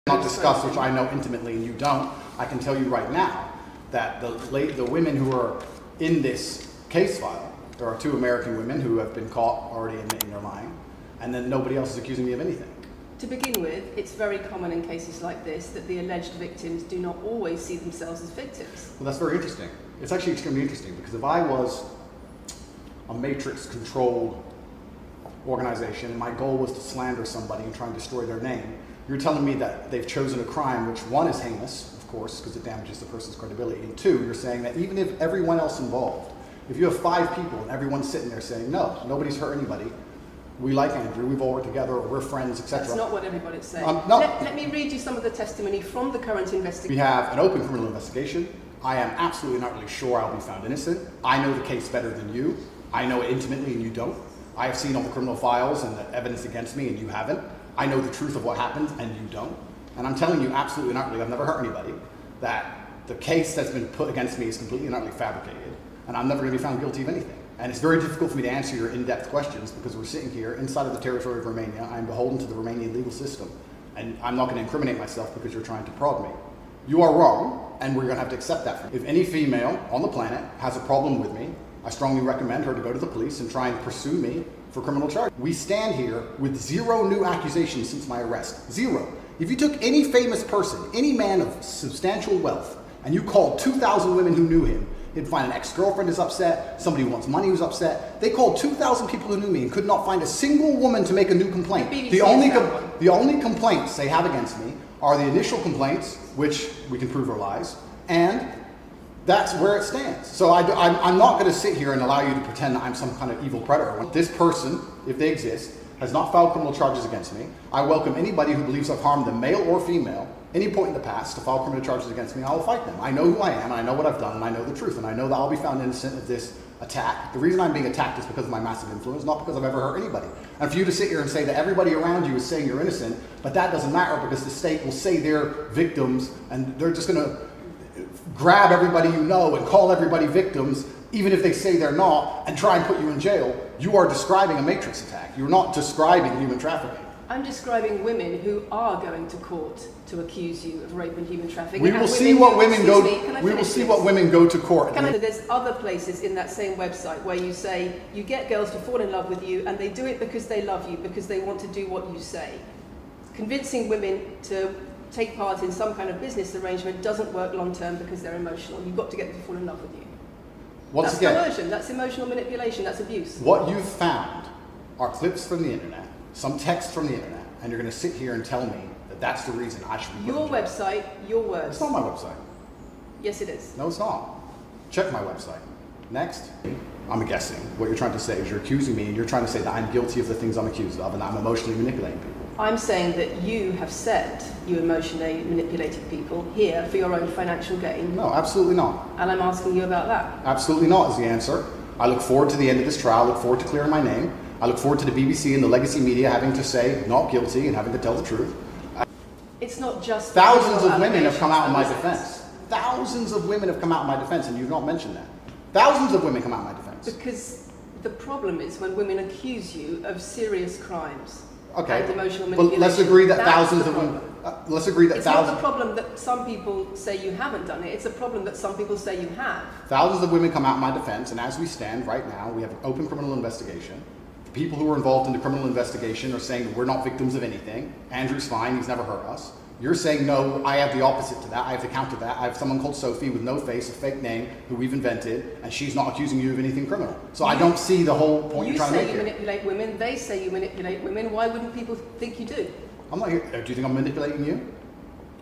not discuss, which I know intimately and you don't, I can tell you right now that the women who are in this case file, there are 2 American women who have been caught already admitting they're lying, and then nobody else is accusing me of anything. To begin with, it's very common in cases like this that the alleged victims do not always see themselves as victims. Well, that's very interesting. It's actually extremely interesting because if I was a matrix-controlled organization and my goal was to slander somebody and try and destroy their name, you're telling me that they've chosen a crime which, 1, is heinous, of course, because it damages the person's credibility, and 2, you're saying that even if everyone else involved, if you have 5 people and everyone's sitting there saying, no, nobody's hurt anybody, we like Andrew, we've all worked together, or we're friends, etc. That's not what everybody's saying. No. Let me read you some of the testimony from the current investigation. We have an open criminal investigation. I am absolutely not really sure I'll be found innocent. I know the case better than you. I know it intimately and you don't. I have seen all the criminal files and the evidence against me and you haven't. I know the truth of what happened and you don't. And I'm telling you absolutely and utterly, I've never hurt anybody, that the case that's been put against me is completely and utterly fabricated, and I'm never going to be found guilty of anything. And it's very difficult for me to answer your in-depth questions because we're sitting here inside of the territory of Romania. I'm beholden to the Romanian legal system, and I'm not going to incriminate myself because you're trying to prod me. You are wrong, and we're going to have to accept that from you. If any female on the planet has a problem with me, I strongly recommend her to go to the police and try and pursue me for criminal charges. We stand here with 0 new accusations since my arrest. 0. If you took any famous person, any man of substantial wealth, and you called 2,000 women who knew him, you'd find an ex-girlfriend is upset, somebody who wants money who's upset. They called 2,000 people who knew me and could not find a single woman to make a new complaint. The only complaints they have against me are the initial complaints, which we can prove are lies, and that's where it stands. So I'm not going to sit here and allow you to pretend that I'm some kind of evil predator. This person, if they exist, has not filed criminal charges against me. I welcome anybody who believes I've harmed them, male or female, any point in the past to file criminal charges against me, and I will fight them. I know who I am, and I know what I've done, and I know the truth, and I know that I'll be found innocent of this attack. The reason I'm being attacked is because of my massive influence, not because I've ever hurt anybody. And for you to sit here and say that everybody around you is saying you're innocent, but that doesn't matter because the state will say they're victims, and they're just going to grab everybody you know and call everybody victims, even if they say they're not, and try and put you in jail. You are describing a matrix attack. You're not describing human trafficking. I'm describing women who are going to court to accuse you of rape and human trafficking. We will see what women go. We will see what women go to court. There's other places in that same website where you say you get girls to fall in love with you, and they do it because they love you, because they want to do what you say. Convincing women to take part in some kind of business arrangement doesn't work long term because they're emotional. You've got to get them to fall in love with you. That's coercion, that's emotional manipulation, that's abuse. What you've found are clips from the internet, some text from the internet, and you're going to sit here and tell me that that's the reason I should be put in jail. Your website, your words. It's not my website. Yes, it is. No, it's not. Check my website. Next. I'm guessing what you're trying to say is you're accusing me and you're trying to say that I'm guilty of the things I'm accused of and that I'm emotionally manipulating people. I'm saying that you have said you emotionally manipulated people here for your own financial gain. No, absolutely not. And I'm asking you about that. Absolutely not is the answer. I look forward to the end of this trial. I look forward to clearing my name. I look forward to the BBC and the legacy media having to say not guilty and having to tell the truth. It's not just thousands of women have come out in my defense. Thousands of women have come out in my defense, and you've not mentioned that. Thousands of women come out in my defense. Because the problem is when women accuse you of serious crimes. Okay, and emotional manipulation. Well, let's agree that thousands of women. Let's agree that it's not the problem that some people say you haven't done it. It's a problem that some people say you have. Thousands of women come out in my defense, and as we stand right now, we have an open criminal investigation. The people who are involved in the criminal investigation are saying that we're not victims of anything. Andrew's fine; he's never hurt us. You're saying no. I have the opposite to that. I have to counter that. I have someone called Sophie with no face, a fake name, who we've invented, and she's not accusing you of anything criminal. So I don't see the whole point you're trying to make here. You say you manipulate women. They say you manipulate women. Why wouldn't people think you do? I'm not here. Do you think I'm manipulating you?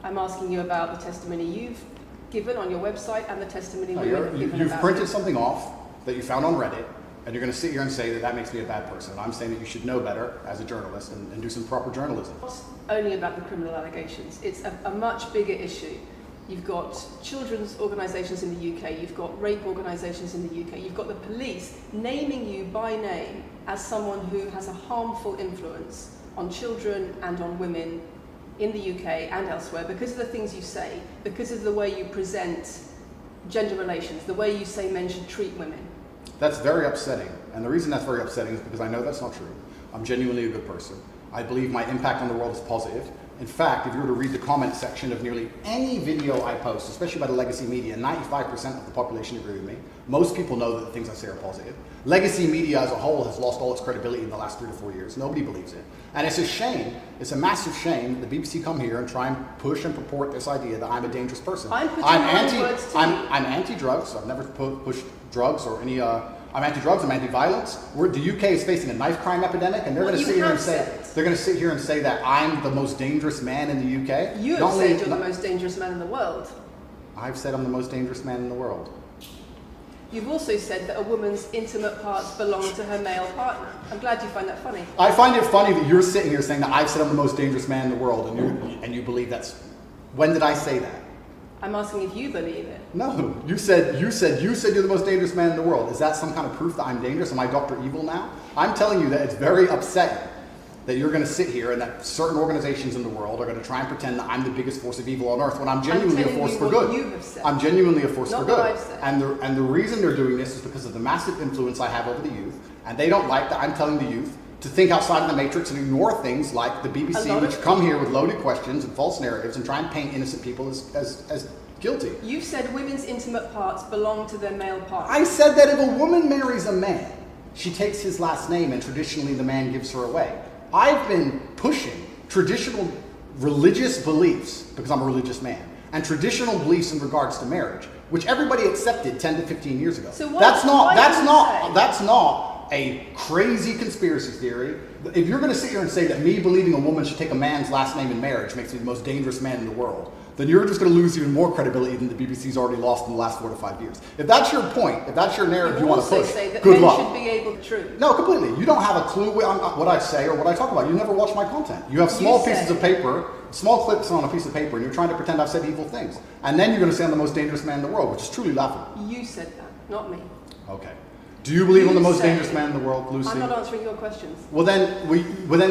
I'm asking you about the testimony you've given on your website and the testimony women have given. You've printed something off that you found on Reddit, and you're going to sit here and say that makes me a bad person. I'm saying that you should know better as a journalist and do some proper journalism. It's only about the criminal allegations. It's a much bigger issue. You've got children's organisations in the UK, you've got rape organisations in the UK, you've got the police naming you by name as someone who has a harmful influence on children and on women in the UK and elsewhere because of the things you say, because of the way you present gender relations, the way you say men should treat women. That's very upsetting, and the reason that's very upsetting is because I know that's not true. I'm genuinely a good person. I believe my impact on the world is positive, In fact, if you were to read the comment section of nearly any video I post, especially by the legacy media, 95% of the population agree with me. Most people know that the things I say are positive. Legacy media as a whole has lost all its credibility in the last 3 to 4 years. Nobody believes it. And it's a shame, it's a massive shame that the BBC come here and try and push and purport this idea that I'm a dangerous person. I'm anti-drugs. I've never pushed drugs or any... I'm anti-drugs. I'm anti-violence. The UK is facing a knife crime epidemic, and they're going to sit here and say that I'm the most dangerous man in the UK. You have said you're the most dangerous man in the world. I've said I'm the most dangerous man in the world. You've also said that a woman's intimate parts belong to her male partner. I'm glad you find that funny. I find it funny that you're sitting here saying that I've said I'm the most dangerous man in the world, and you believe that's. When did I say that? I'm asking if you believe it. No, you said you're the most dangerous man in the world. Is that some kind of proof that I'm dangerous? Am I Dr. Evil now? I'm telling you that it's very upsetting that you're going to sit here and that certain organizations in the world are going to try and pretend that I'm the biggest force of evil on earth when I'm genuinely a force for good. You have said. I'm genuinely a force for good. I've said. And the reason they're doing this is because of the massive influence I have over the youth, and they don't like that I'm telling the youth to think outside of the matrix and ignore things like the BBC, which come here with loaded questions and false narratives and try and paint innocent people as guilty. You've said women's intimate parts belong to their male partner. I said that if a woman marries a man, she takes his last name and traditionally the man gives her away. I've been pushing traditional religious beliefs, because I'm a religious man, and traditional beliefs in regards to marriage, which everybody accepted 10 to 15 years ago. So that's not a crazy conspiracy theory. If you're going to sit here and say that me believing a woman should take a man's last name in marriage makes me the most dangerous man in the world, then you're just going to lose even more credibility than the BBC's already lost in the last 4 to 5 years. If that's your point, if that's your narrative you want to push, say that good men luck. should be able to truth. No, completely. You don't have a clue what I say or what I talk about. You never watch my content. You have small pieces of paper, small clips on a piece of paper, and you're trying to pretend I've said evil things. And then you're going to say I'm the most dangerous man in the world, which is truly laughable. You said that, not me. Okay. Do you believe I'm the most dangerous man in the world, Lucy? I'm not answering your questions. Well, then we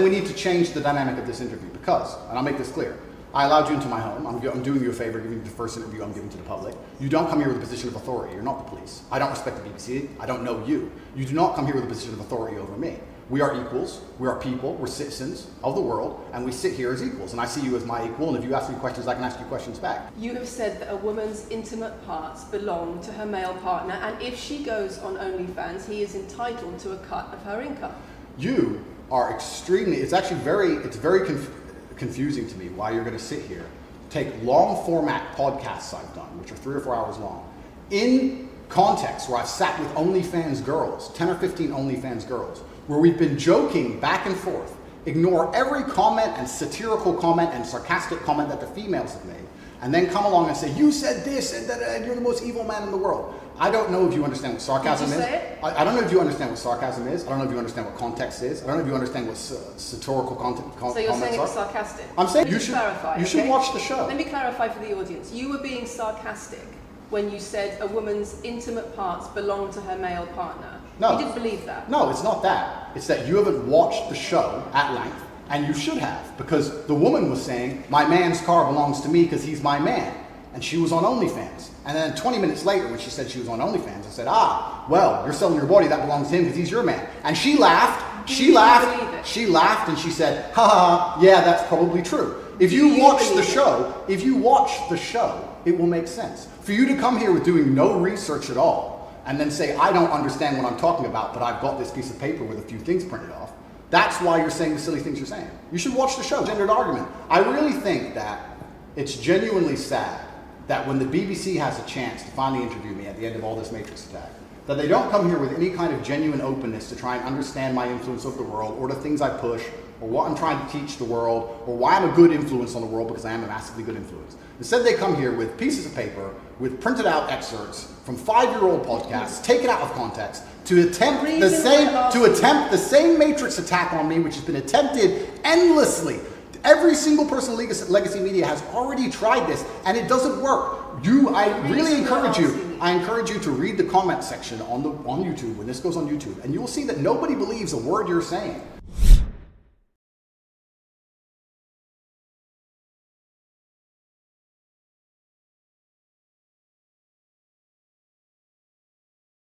need to change the dynamic of this interview because, and I'll make this clear, I allowed you into my home. I'm doing you a favor, giving you the first interview I'm giving to the public. You don't come here with a position of authority. You're not the police. I don't respect the BBC. I don't know you. You do not come here with a position of authority over me. We are equals. We are people. We're citizens of the world, and we sit here as equals. And I see you as my equal, and if you ask me questions, I can ask you questions back. You have said that a woman's intimate parts belong to her male partner, and if she goes on OnlyFans, he is entitled to a cut of her income. You are extremely, it's very confusing to me why you're going to sit here, take long format podcasts I've done, which are 3 or 4 hours long, in context where I've sat with OnlyFans girls, 10 or 15 OnlyFans girls, where we've been joking back and forth, ignore every comment and satirical comment and sarcastic comment that the females have made, and then come along and say, you said this, and you're the most evil man in the world. I don't know if you understand what sarcasm is. Did you say it? I don't know if you understand what sarcasm is. I don't know if you understand what context is. I don't know if you understand what satirical comments are. So you're saying it was sarcastic? I'm saying you should clarify. You should watch the show. Let me clarify for the audience. You were being sarcastic when you said a woman's intimate parts belong to her male partner. No. You didn't believe that. No, it's not that. It's that you haven't watched the show at length, and you should have, because the woman was saying, my man's car belongs to me because he's my man. And she was on OnlyFans. And then 20 minutes later, when she said she was on OnlyFans, I said, well, you're selling your body, that belongs to him because he's your man. And she laughed, and she said, yeah, that's probably true. If you watch the show, it will make sense. For you to come here with doing no research at all, and then say, I don't understand what I'm talking about, but I've got this piece of paper with a few things printed off, that's why you're saying the silly things you're saying. You should watch the show, Gendered Argument. I really think that it's genuinely sad that when the BBC has a chance to finally interview me at the end of all this Matrix attack, that they don't come here with any kind of genuine openness to try and understand my influence over the world, or the things I push, or what I'm trying to teach the world, or why I'm a good influence on the world, because I am a massively good influence. Instead, they come here with pieces of paper, with printed out excerpts from 5-year-old podcasts, taken out of context, to attempt the same Matrix attack on me, which has been attempted endlessly. Every single person in legacy media has already tried this, and it doesn't work. I encourage you to read the comment section on YouTube when this goes on YouTube, and you will see that nobody believes a word you're saying.